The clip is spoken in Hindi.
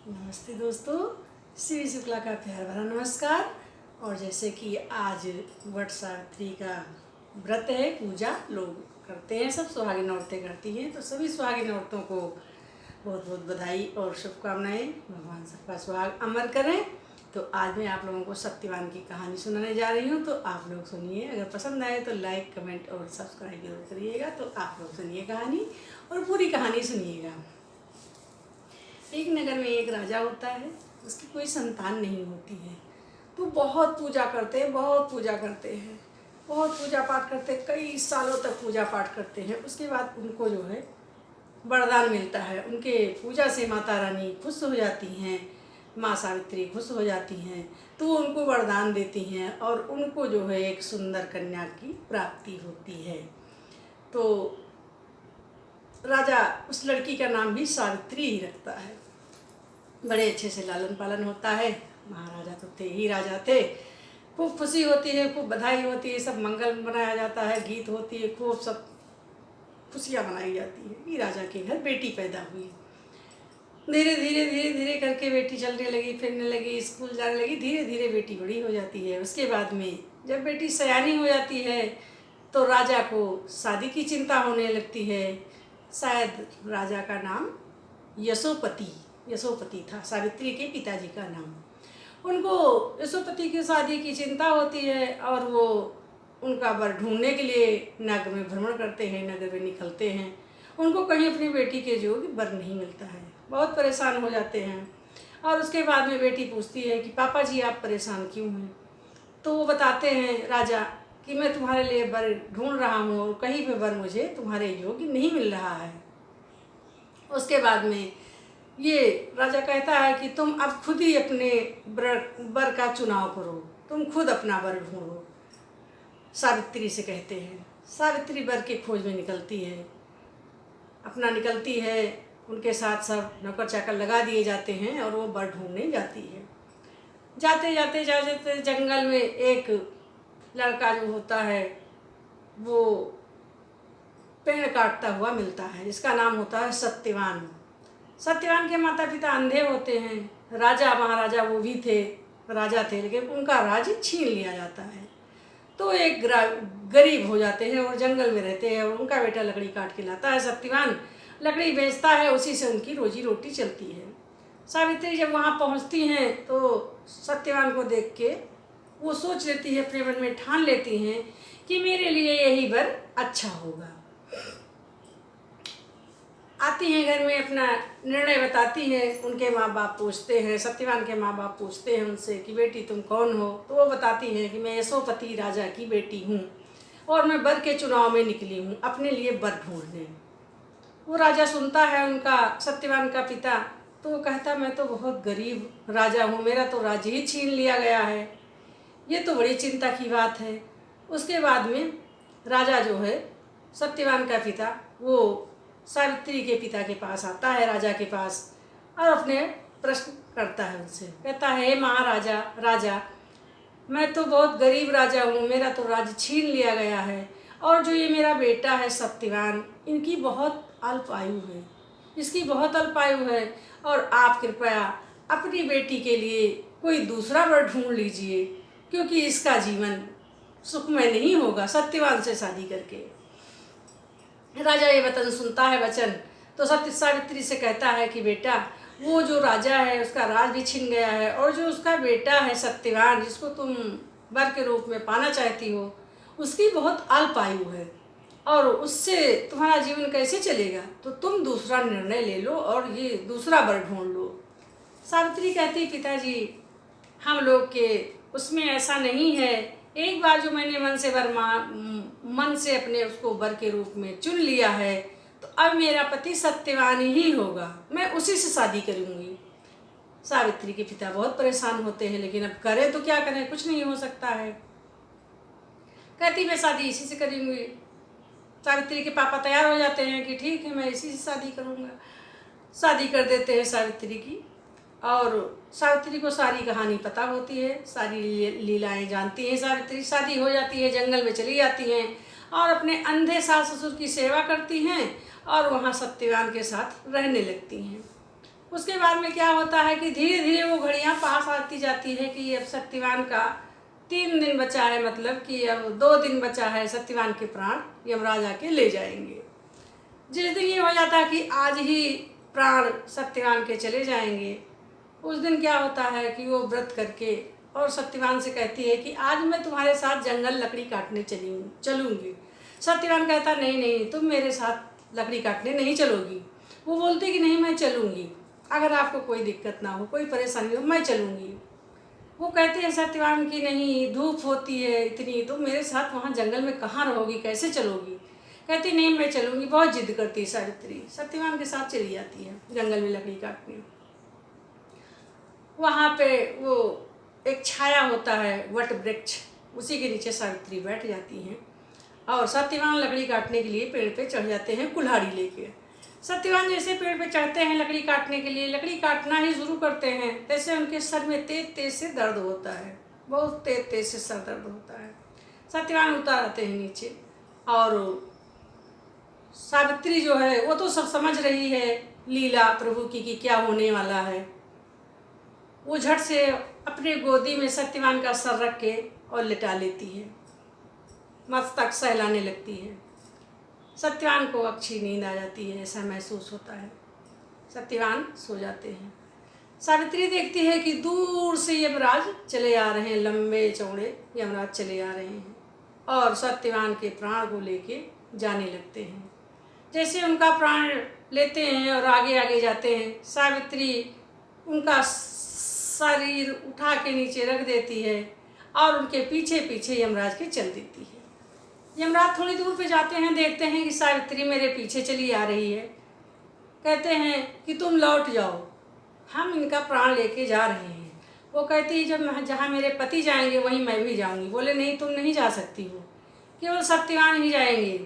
नमस्ते दोस्तों, श्री शुक्ला का प्यार भरा नमस्कार। और जैसे कि आज वट सावित्री का व्रत है, पूजा लोग करते हैं, सब सुहागिन औरतें करती हैं, तो सभी सुहागिन औरतों को बहुत बहुत बधाई और शुभकामनाएं। भगवान सबका सुहाग अमर करें। तो आज मैं आप लोगों को सत्यवान की कहानी सुनाने जा रही हूँ, तो आप लोग सुनिए। अगर पसंद आए तो लाइक, कमेंट और सब्सक्राइब जरूर करिएगा। तो आप लोग सुनिए कहानी और पूरी कहानी सुनिएगा। एक नगर में एक राजा होता है, उसकी कोई संतान नहीं होती है। तो बहुत पूजा करते हैं, बहुत पूजा करते हैं, बहुत पूजा पाठ करते हैं, कई सालों तक पूजा पाठ करते हैं। उसके बाद उनको जो है वरदान मिलता है। उनके पूजा से माता रानी खुश हो जाती हैं, माँ सावित्री खुश हो जाती हैं, तो वो उनको वरदान देती हैं और उनको जो है एक सुंदर कन्या की प्राप्ति होती है। तो राजा उस लड़की का नाम भी सावित्री ही रखता है। बड़े अच्छे से लालन पालन होता है। महाराजा तो थे ही राजा थे। खूब खुशी होती है, खूब बधाई होती है, सब मंगल मनाया जाता है, गीत होती है, खूब सब खुशियाँ मनाई जाती है कि राजा के घर बेटी पैदा हुई। धीरे धीरे धीरे धीरे करके बेटी चलने लगी, फिरने लगी, स्कूल जाने लगी। धीरे धीरे बेटी बड़ी हो जाती है। उसके बाद में जब बेटी सयानी हो जाती है तो राजा को शादी की चिंता होने लगती है। शायद राजा का नाम यशोपति था, सावित्री के पिताजी का नाम। उनको यशोपति की शादी की चिंता होती है और वो उनका वर ढूंढने के लिए नगर में भ्रमण करते हैं, नगर में निकलते हैं। उनको कहीं अपनी बेटी के योग्य वर नहीं मिलता है, बहुत परेशान हो जाते हैं। और उसके बाद में बेटी पूछती है कि पापा जी आप परेशान क्यों हैं। तो वो बताते हैं राजा कि मैं तुम्हारे लिए वर ढूंढ रहा हूँ और कहीं पे वर मुझे तुम्हारे योग्य नहीं मिल रहा है। उसके बाद में ये राजा कहता है कि तुम अब खुद ही अपने वर का चुनाव करो, तुम खुद अपना वर ढूंढो। सावित्री से कहते हैं। सावित्री वर के खोज में निकलती है, अपना निकलती है। उनके साथ सब नौकर चाकर लगा दिए जाते हैं और वो वर ढूंढने जाती है। जाते जाते जाते जंगल में एक लड़का जो होता है वो पेड़ काटता हुआ मिलता है, जिसका नाम होता है सत्यवान। सत्यवान के माता पिता अंधे होते हैं। राजा महाराजा वो भी थे, राजा थे, लेकिन उनका राज्य छीन लिया जाता है। तो एक गरीब हो जाते हैं और जंगल में रहते हैं और उनका बेटा लकड़ी काट के लाता है। सत्यवान लकड़ी बेचता है, उसी से उनकी रोजी रोटी चलती है। सावित्री जब वहाँ पहुँचती हैं तो सत्यवान को देख के वो सोच लेती है, अपने मन में ठान लेती हैं कि मेरे लिए यही वर अच्छा होगा। आती हैं घर में, अपना निर्णय बताती हैं। उनके माँ बाप पूछते हैं, सत्यवान के माँ बाप पूछते हैं उनसे कि बेटी तुम कौन हो। तो वो बताती हैं कि मैं यशोपति राजा की बेटी हूँ और मैं वर के चुनाव में निकली हूँ अपने लिए वर ढूंढने। वो राजा सुनता है, उनका सत्यवान का पिता, तो वो कहता मैं तो बहुत गरीब राजा हूँ, मेरा तो राज्य ही छीन लिया गया है, ये तो बड़ी चिंता की बात है। उसके बाद में राजा जो है, सत्यवान का पिता, वो सावित्री के पिता के पास आता है, राजा के पास, और अपने प्रश्न करता है उनसे। कहता है हे महाराजा, राजा मैं तो बहुत गरीब राजा हूँ, मेरा तो राज्य छीन लिया गया है और जो ये मेरा बेटा है सत्यवान, इनकी बहुत अल्प आयु है, इसकी बहुत अल्प आयु है और आप कृपया अपनी बेटी के लिए कोई दूसरा वर ढूंढ लीजिए, क्योंकि इसका जीवन सुखमय नहीं होगा सत्यवान से शादी करके। राजा ये वचन सुनता है तो सावित्री से कहता है कि बेटा वो जो राजा है उसका राज भी छिन गया है और जो उसका बेटा है सत्यवान, जिसको तुम वर के रूप में पाना चाहती हो, उसकी बहुत अल्प आयु है और उससे तुम्हारा जीवन कैसे चलेगा, तो तुम दूसरा निर्णय ले लो और ये दूसरा वर ढूंढ लो। सावित्री कहती पिताजी हम लोग के उसमें ऐसा नहीं है, एक बार जो मैंने मन से अपने उसको वर के रूप में चुन लिया है, तो अब मेरा पति सत्यवान ही होगा, मैं उसी से शादी करूँगी। सावित्री के पिता बहुत परेशान होते हैं, लेकिन अब करें तो क्या करें, कुछ नहीं हो सकता है। कहती मैं शादी इसी से करूँगी। सावित्री के पापा तैयार हो जाते हैं कि ठीक है मैं इसी से शादी करूँगा। शादी कर देते हैं सावित्री की, और सावित्री को सारी कहानी पता होती है, सारी लीलाएं जानती है सावित्री। शादी हो जाती है, जंगल में चली जाती हैं और अपने अंधे सास ससुर की सेवा करती हैं और वहाँ सत्यवान के साथ रहने लगती हैं। उसके बाद में क्या होता है कि धीरे धीरे वो घड़ियाँ पास आती जाती है कि अब सत्यवान का 3 दिन बचा है, मतलब कि अब 2 दिन बचा है, सत्यवान के प्राण यमराज आके ले जाएंगे। जिस दिन ये हो जाता है कि आज ही प्राण सत्यवान के चले जाएंगे, उस दिन क्या होता है कि वो व्रत करके और सत्यवान से कहती है कि आज मैं तुम्हारे साथ जंगल लकड़ी काटने चलूँगी। सत्यवान कहता नहीं नहीं, तुम मेरे साथ लकड़ी काटने नहीं चलोगी। वो बोलती कि नहीं, मैं चलूँगी, अगर आपको कोई दिक्कत ना हो, कोई परेशानी हो, मैं चलूँगी। वो कहते हैं सत्यवान की नहीं, धूप होती है इतनी, तुम मेरे साथ वहाँ जंगल में कहाँ रहोगी, कैसे चलोगी। कहती नहीं, मैं चलूँगी। बहुत जिद करती सावित्री, सत्यवान के साथ चली जाती है जंगल में लकड़ी काटने। वहाँ पे वो एक छाया होता है, वट वृक्ष, उसी के नीचे सावित्री बैठ जाती हैं और सत्यवान लकड़ी काटने के लिए पेड़ पे चढ़ जाते हैं कुल्हाड़ी लेके। सत्यवान जैसे पेड़ पे चढ़ते हैं लकड़ी काटने के लिए, लकड़ी काटना ही शुरू करते हैं, तैसे उनके सर में तेज तेज से दर्द होता है, बहुत तेज तेज से सर दर्द होता है। सत्यवान उतार आते हैं नीचे और सावित्री जो है वो तो सब समझ रही है लीला प्रभु की कि क्या होने वाला है। वो झट से अपने गोदी में सत्यवान का सर रख के और लिटा लेती है, मस्तक सहलाने लगती है। सत्यवान को अच्छी नींद आ जाती है, ऐसा महसूस होता है। सत्यवान सो जाते हैं। सावित्री देखती है कि दूर से यमराज चले आ रहे हैं, लंबे चौड़े यमराज चले आ रहे हैं और सत्यवान के प्राण को लेके जाने लगते हैं। जैसे उनका प्राण लेते हैं और आगे आगे जाते हैं, सावित्री उनका शरीर उठा के नीचे रख देती है और उनके पीछे पीछे यमराज के चल देती है। यमराज थोड़ी दूर पे जाते हैं, देखते हैं कि सावित्री मेरे पीछे चली आ रही है। कहते हैं कि तुम लौट जाओ, हम इनका प्राण लेके जा रहे हैं। वो कहती है जब जहाँ मेरे पति जाएंगे वहीं मैं भी जाऊंगी। बोले नहीं, तुम नहीं जा सकती हो, केवल सत्यवान ही जाएंगे,